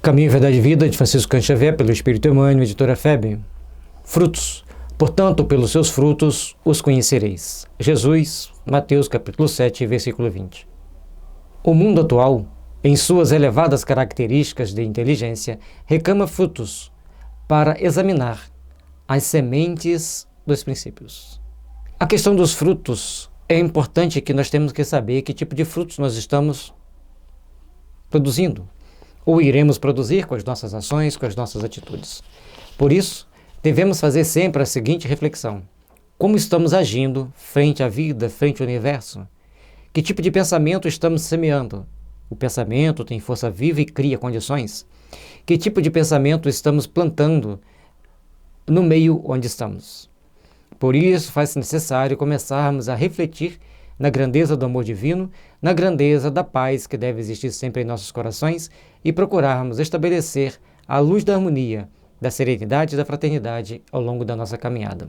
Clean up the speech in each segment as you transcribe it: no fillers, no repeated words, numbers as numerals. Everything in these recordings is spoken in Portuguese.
Caminho, Verdade e Vida, de Francisco Cândido Xavier, pelo Espírito Emmanuel, editora FEB. Frutos. Portanto, pelos seus frutos os conhecereis. Jesus, Mateus capítulo 7, versículo 20. O mundo atual, em suas elevadas características de inteligência, reclama frutos para examinar as sementes dos princípios. A questão dos frutos é importante, que nós temos que saber que tipo de frutos nós estamos produzindo, ou iremos produzir com as nossas ações, com as nossas atitudes. Por isso, devemos fazer sempre a seguinte reflexão: como estamos agindo frente à vida, frente ao universo? Que tipo de pensamento estamos semeando? O pensamento tem força viva e cria condições. Que tipo de pensamento estamos plantando no meio onde estamos? Por isso, faz-se necessário começarmos a refletir na grandeza do amor divino, na grandeza da paz que deve existir sempre em nossos corações e procurarmos estabelecer a luz da harmonia, da serenidade e da fraternidade ao longo da nossa caminhada.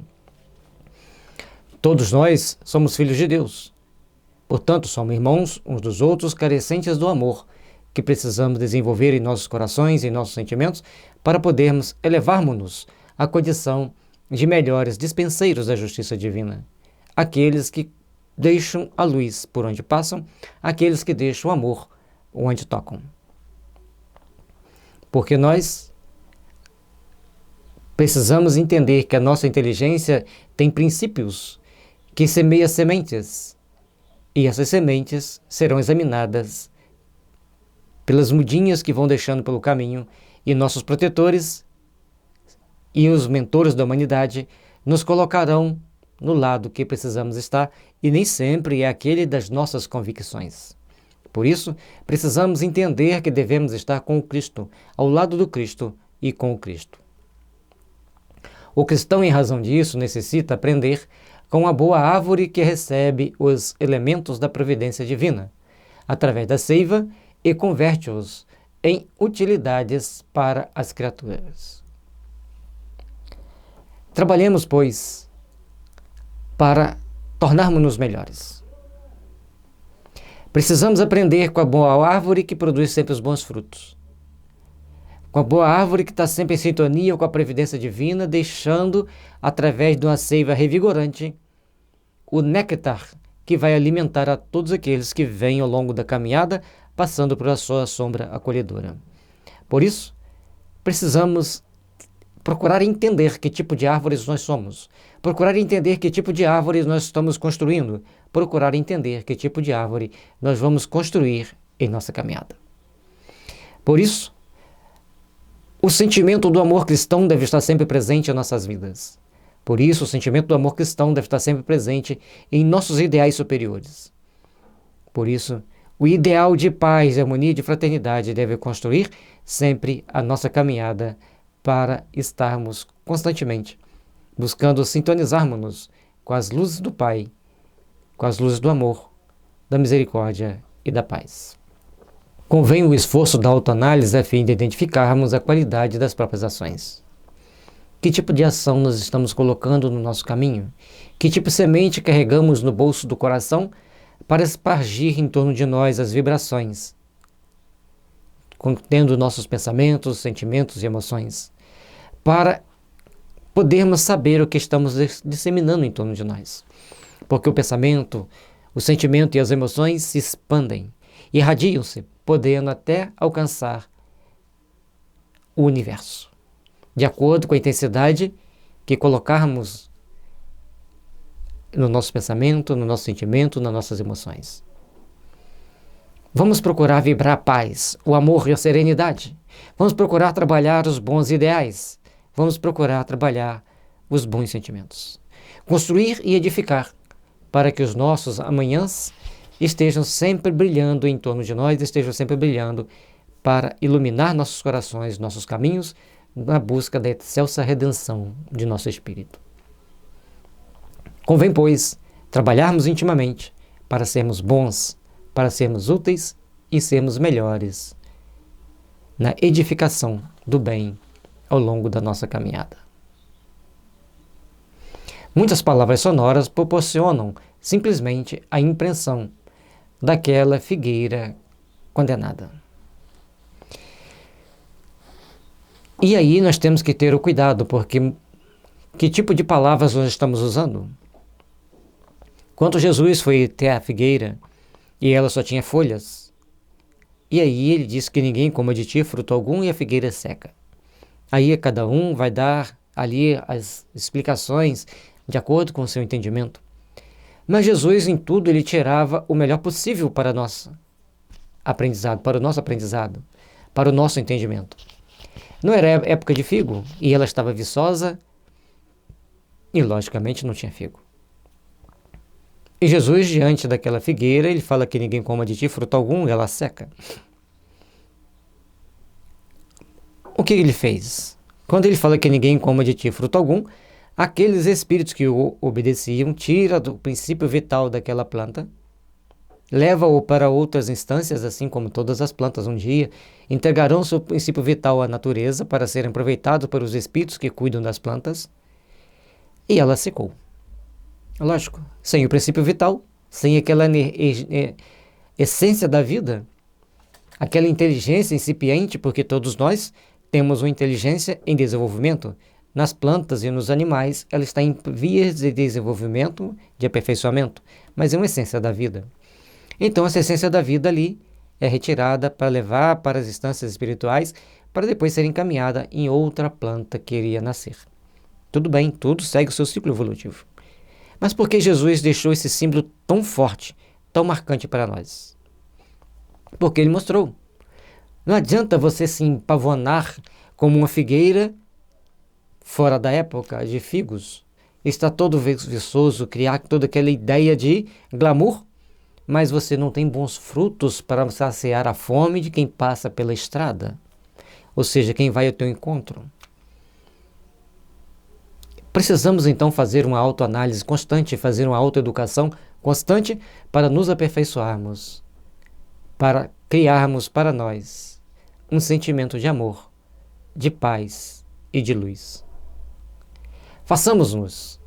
Todos nós somos filhos de Deus. Portanto, somos irmãos uns dos outros, carecentes do amor que precisamos desenvolver em nossos corações e em nossos sentimentos para podermos elevarmos-nos à condição de melhores dispenseiros da justiça divina. Aqueles que deixam a luz por onde passam, aqueles que deixam o amor onde tocam. Porque nós precisamos entender que a nossa inteligência tem princípios que semeiam sementes, e essas sementes serão examinadas pelas mudinhas que vão deixando pelo caminho, e nossos protetores e os mentores da humanidade nos colocarão no lado que precisamos estar, e nem sempre é aquele das nossas convicções. Por isso, precisamos entender que devemos estar com o Cristo, ao lado do Cristo e com o Cristo. O cristão, em razão disso, necessita aprender com a boa árvore que recebe os elementos da providência divina, através da seiva, e converte-os em utilidades para as criaturas. Trabalhemos, pois, para tornarmos-nos melhores. Precisamos aprender com a boa árvore que produz sempre os bons frutos. Com a boa árvore que está sempre em sintonia com a previdência divina, deixando, através de uma seiva revigorante, o néctar que vai alimentar a todos aqueles que vêm ao longo da caminhada, passando por a sua sombra acolhedora. Por isso, precisamos procurar entender que tipo de árvores nós somos, procurar entender que tipo de árvores nós estamos construindo, procurar entender que tipo de árvore nós vamos construir em nossa caminhada. Por isso, o sentimento do amor cristão deve estar sempre presente em nossas vidas. Por isso, o sentimento do amor cristão deve estar sempre presente em nossos ideais superiores. Por isso, o ideal de paz, de harmonia e de fraternidade deve construir sempre a nossa caminhada, para estarmos constantemente buscando sintonizarmos-nos com as luzes do Pai, com as luzes do amor, da misericórdia e da paz. Convém o esforço da autoanálise a fim de identificarmos a qualidade das próprias ações. Que tipo de ação nós estamos colocando no nosso caminho? Que tipo de semente carregamos no bolso do coração para espargir em torno de nós as vibrações, contendo nossos pensamentos, sentimentos e emoções, para podermos saber o que estamos disseminando em torno de nós. Porque o pensamento, o sentimento e as emoções se expandem, irradiam-se, podendo até alcançar o universo, de acordo com a intensidade que colocarmos no nosso pensamento, no nosso sentimento, nas nossas emoções. Vamos procurar vibrar a paz, o amor e a serenidade. Vamos procurar trabalhar os bons ideais. Vamos procurar trabalhar os bons sentimentos. Construir e edificar para que os nossos amanhãs estejam sempre brilhando em torno de nós, estejam sempre brilhando para iluminar nossos corações, nossos caminhos, na busca da excelsa redenção de nosso espírito. Convém, pois, trabalharmos intimamente para sermos bons, para sermos úteis e sermos melhores na edificação do bem ao longo da nossa caminhada. Muitas palavras sonoras proporcionam simplesmente a impressão daquela figueira condenada. E aí nós temos que ter o cuidado, porque que tipo de palavras nós estamos usando? Quando Jesus foi até a figueira e ela só tinha folhas, e aí ele disse que ninguém coma de ti fruto algum e a figueira seca. Aí cada um vai dar ali as explicações de acordo com o seu entendimento. Mas Jesus, em tudo, ele tirava o melhor possível para nosso aprendizado, para o nosso entendimento. Não era época de figo e ela estava viçosa e, logicamente, não tinha figo. E Jesus, diante daquela figueira, ele fala que ninguém coma de ti fruto algum e ela seca. O que ele fez? Quando ele fala que ninguém coma de ti fruto algum, aqueles espíritos que o obedeciam tira do princípio vital daquela planta, leva-o para outras instâncias, assim como todas as plantas um dia entregarão seu princípio vital à natureza para serem aproveitados pelos espíritos que cuidam das plantas, e ela secou. Lógico, sem o princípio vital, sem aquela essência da vida, aquela inteligência incipiente, porque todos nós temos uma inteligência em desenvolvimento. Nas plantas e nos animais, ela está em vias de desenvolvimento, de aperfeiçoamento, mas é uma essência da vida. Então, essa essência da vida ali é retirada para levar para as instâncias espirituais, para depois ser encaminhada em outra planta que iria nascer. Tudo bem, tudo segue o seu ciclo evolutivo. Mas por que Jesus deixou esse símbolo tão forte, tão marcante para nós? Porque ele mostrou. Não adianta você se empavonar como uma figueira fora da época de figos, está todo viçoso, criar toda aquela ideia de glamour, mas você não tem bons frutos para saciar a fome de quem passa pela estrada, ou seja, quem vai ao teu encontro. Precisamos então fazer uma autoanálise constante, fazer uma autoeducação constante para nos aperfeiçoarmos, para criarmos para nós um sentimento de amor, de paz e de luz. Façamos-nos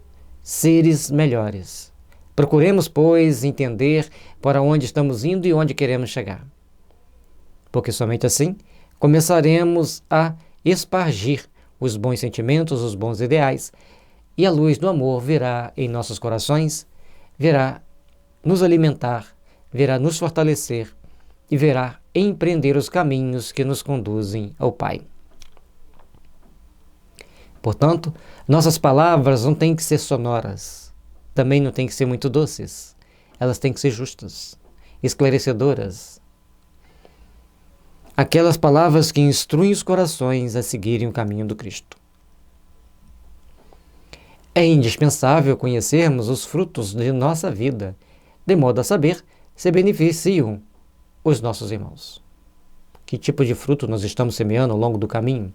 seres melhores. Procuremos, pois, entender para onde estamos indo e onde queremos chegar. Porque somente assim começaremos a espargir os bons sentimentos, os bons ideais, e a luz do amor virá em nossos corações, virá nos alimentar, virá nos fortalecer e virá empreender os caminhos que nos conduzem ao Pai. Portanto, nossas palavras não têm que ser sonoras, também não têm que ser muito doces, elas têm que ser justas, esclarecedoras. Aquelas palavras que instruem os corações a seguirem o caminho do Cristo. É indispensável conhecermos os frutos de nossa vida, de modo a saber se beneficiam os nossos irmãos. Que tipo de fruto nós estamos semeando ao longo do caminho?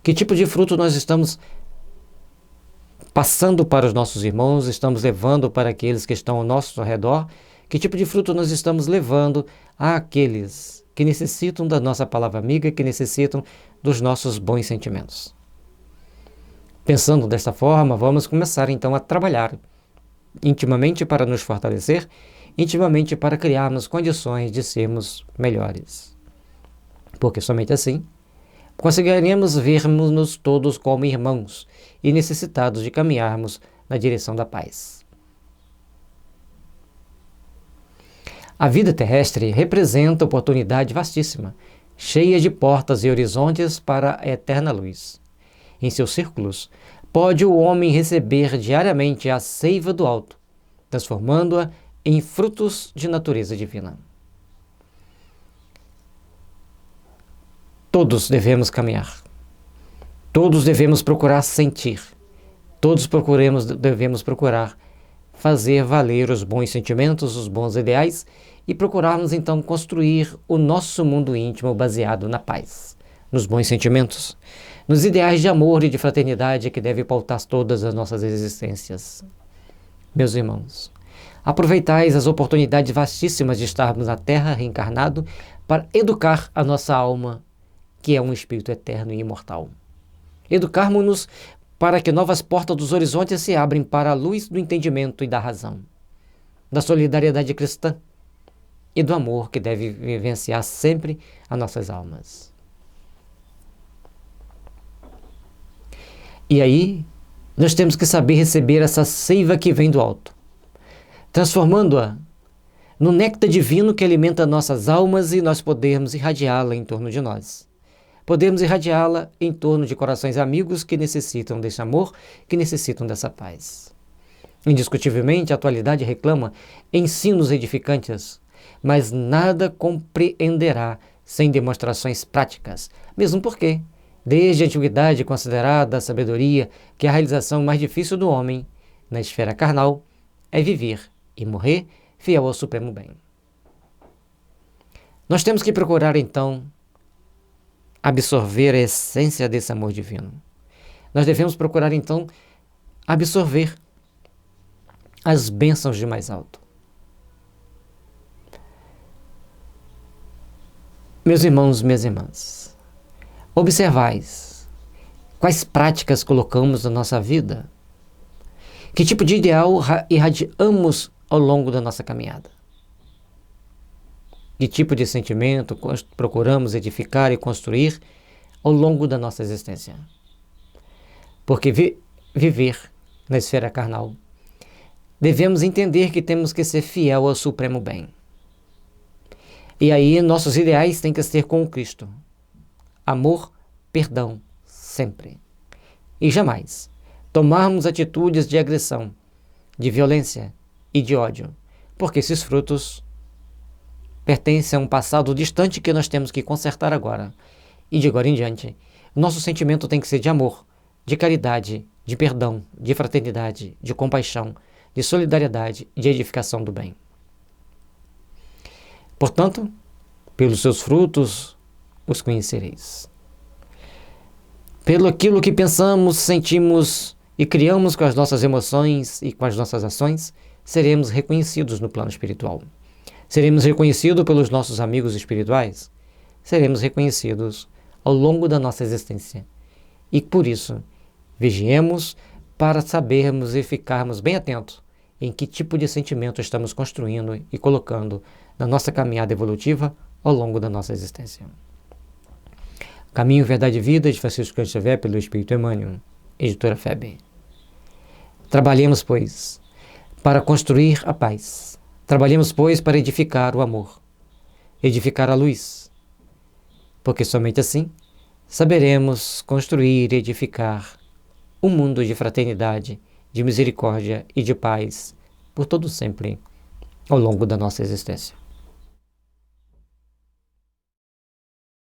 Que tipo de fruto nós estamos passando para os nossos irmãos, estamos levando para aqueles que estão ao nosso redor? Que tipo de fruto nós estamos levando àqueles que necessitam da nossa palavra amiga, que necessitam dos nossos bons sentimentos? Pensando desta forma, vamos começar então a trabalhar intimamente para nos fortalecer, intimamente para criarmos condições de sermos melhores. Porque somente assim conseguiremos vermos-nos todos como irmãos e necessitados de caminharmos na direção da paz. A vida terrestre representa oportunidade vastíssima, cheia de portas e horizontes para a eterna luz. Em seus círculos, pode o homem receber diariamente a seiva do alto, transformando-a em frutos de natureza divina. Todos devemos caminhar. Todos devemos procurar sentir. Todos devemos procurar fazer valer os bons sentimentos, os bons ideais e procurarmos então construir o nosso mundo íntimo baseado na paz, nos bons sentimentos, nos ideais de amor e de fraternidade que devem pautar todas as nossas existências. Meus irmãos, aproveitais as oportunidades vastíssimas de estarmos na Terra reencarnado para educar a nossa alma, que é um espírito eterno e imortal. Educarmos-nos para que novas portas dos horizontes se abrem para a luz do entendimento e da razão, da solidariedade cristã e do amor que deve vivenciar sempre as nossas almas. E aí, nós temos que saber receber essa seiva que vem do alto, transformando-a no néctar divino que alimenta nossas almas e nós podemos irradiá-la em torno de nós. Podemos irradiá-la em torno de corações amigos que necessitam desse amor, que necessitam dessa paz. Indiscutivelmente, a atualidade reclama ensinos edificantes, mas nada compreenderá sem demonstrações práticas, mesmo porque, desde a antiguidade, é considerada a sabedoria que a realização mais difícil do homem, na esfera carnal, é viver e morrer fiel ao supremo bem. Nós temos que procurar, então, absorver a essência desse amor divino. Nós devemos procurar, então, absorver as bênçãos de mais alto. Meus irmãos, minhas irmãs, observais quais práticas colocamos na nossa vida, que tipo de ideal irradiamos ao longo da nossa caminhada, que tipo de sentimento procuramos edificar e construir ao longo da nossa existência. Porque viver na esfera carnal, devemos entender que temos que ser fiel ao supremo bem. E aí nossos ideais têm que ser com o Cristo. Amor, perdão, sempre. E jamais tomarmos atitudes de agressão, de violência e de ódio, porque esses frutos pertencem a um passado distante que nós temos que consertar agora. E de agora em diante, nosso sentimento tem que ser de amor, de caridade, de perdão, de fraternidade, de compaixão, de solidariedade, de edificação do bem. Portanto, pelos seus frutos os conhecereis. Pelo aquilo que pensamos, sentimos e criamos com as nossas emoções e com as nossas ações, seremos reconhecidos no plano espiritual. Seremos reconhecidos pelos nossos amigos espirituais. Seremos reconhecidos ao longo da nossa existência. E por isso, vigiemos para sabermos e ficarmos bem atentos em que tipo de sentimento estamos construindo e colocando na nossa caminhada evolutiva ao longo da nossa existência. Caminho, Verdade e Vida, de Francisco Cândido Xavier, pelo Espírito Emmanuel, editora FEB. Trabalhemos, pois, para construir a paz. Trabalhemos, pois, para edificar o amor, edificar a luz, porque somente assim saberemos construir e edificar um mundo de fraternidade, de misericórdia e de paz por todo sempre ao longo da nossa existência.